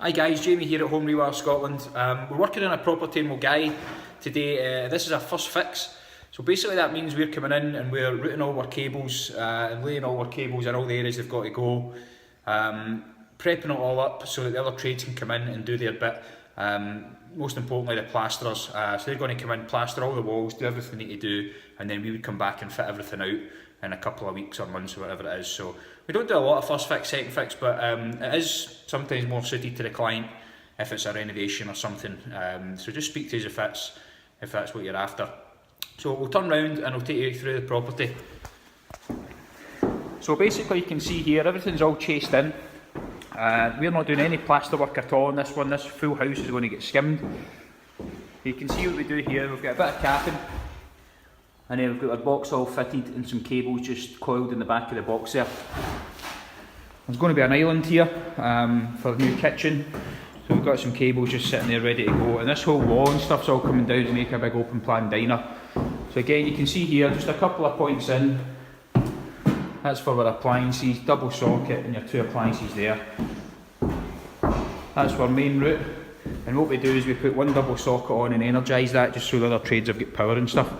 Hi guys, Jamie here at Home Rewire Scotland. We're working on a property in Milngavie today. This is our first fix. So basically that means we're coming in and we're routing all our cables and laying all our cables in all the areas they've got to go. Prepping it all up so that the other trades can come in and do their bit. Most importantly the plasterers. So they're going to come in, plaster all the walls, do everything they need to do, and then we would come back and fit everything out in a couple of weeks or months or whatever it is. So we don't do a lot of first fix, second fix, but it is sometimes more suited to the client if it's a renovation or something. So just speak to us if that's what you're after. So we'll turn round and I'll take you through the property. So basically you can see here everything's all chased in. We're not doing any plaster work at all on this one. This full house is going to get skimmed. You can see what we do here. We've got a bit of capping, and then we've got our box all fitted and some cables just coiled in the back of the box there. There's going to be an island here for the new kitchen. So we've got some cables just sitting there ready to go, and this whole wall and stuff's all coming down to make a big open plan diner. So again you can see here just a couple of points in. That's for our appliances, double socket and your two appliances there. That's our main route, and what we do is we put one double socket on and energise that just so the other trades have got power and stuff.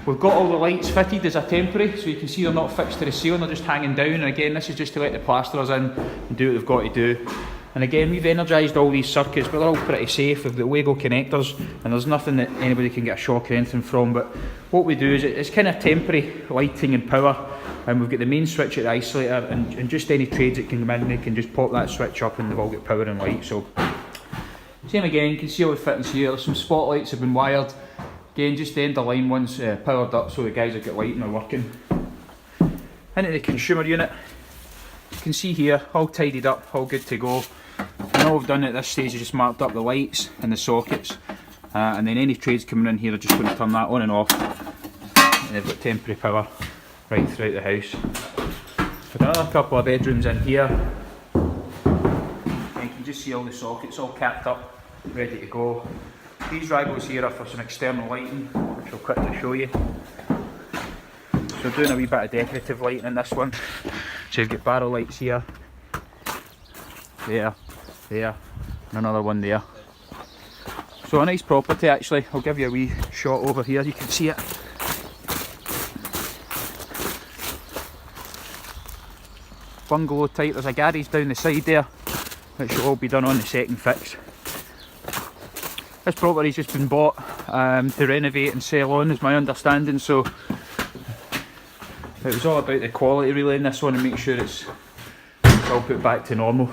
We've got all the lights fitted as a temporary, so you can see they're not fixed to the ceiling, they're just hanging down, and again this is just to let the plasterers in and do what they've got to do. And again we've energised all these circuits, but they're all pretty safe. We've got Wago connectors and there's nothing that anybody can get a shock or anything from, but what we do is it's kind of temporary lighting and power, and we've got the main switch at the isolator, and just any trades that can come in, they can just pop that switch up and they've all got power and light. So same again, you can see all the fittings here. There's some spotlights have been wired. Again, just the end of line ones powered up so the guys have got lighting are working. Into the consumer unit, you can see here all tidied up, all good to go. And all we've done at this stage is just marked up the lights and the sockets, and then any trades coming in here are just going to turn that on and off, and they've got temporary power right throughout the house. We've got another couple of bedrooms in here, and you can just see all the sockets all capped up, ready to go. These raggos here are for some external lighting, which I'll quickly show you. So doing a wee bit of decorative lighting in this one. So you've got barrel lights here, there, and another one there. So a nice property actually. I'll give you a wee shot over here, you can see it. Bungalow type. There's a garage down the side there, which will all be done on the second fix. This property's just been bought to renovate and sell on, is my understanding, so it was all about the quality really in this one and make sure it's all put back to normal.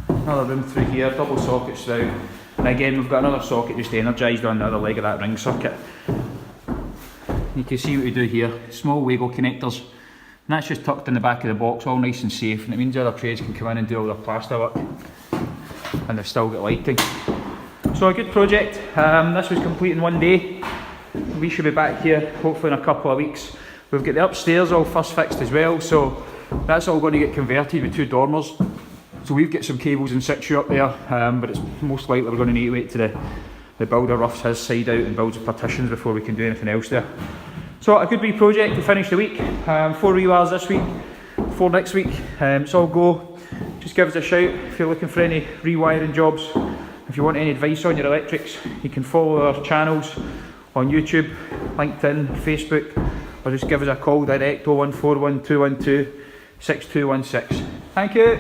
Another room through here, double sockets throughout, and again we've got another socket just energised on the other leg of that ring circuit. You can see what we do here, small Wago connectors, and that's just tucked in the back of the box, all nice and safe, and it means the other trades can come in and do all their plaster work, and they've still got lighting. So a good project. This was complete in one day. We should be back here hopefully in a couple of weeks. We've got the upstairs all first fixed as well, so that's all going to get converted with two dormers. So we've got some cables in situ up there, but it's most likely we're going to need to wait till the builder roughs his side out and builds the partitions before we can do anything else there. So a good wee project to finish the week. 4 rewires this week, 4 next week. It's all go. Just give us a shout if you're looking for any rewiring jobs. If you want any advice on your electrics, you can follow our channels on YouTube, LinkedIn, Facebook, or just give us a call direct 0141 212 6216. Thank you.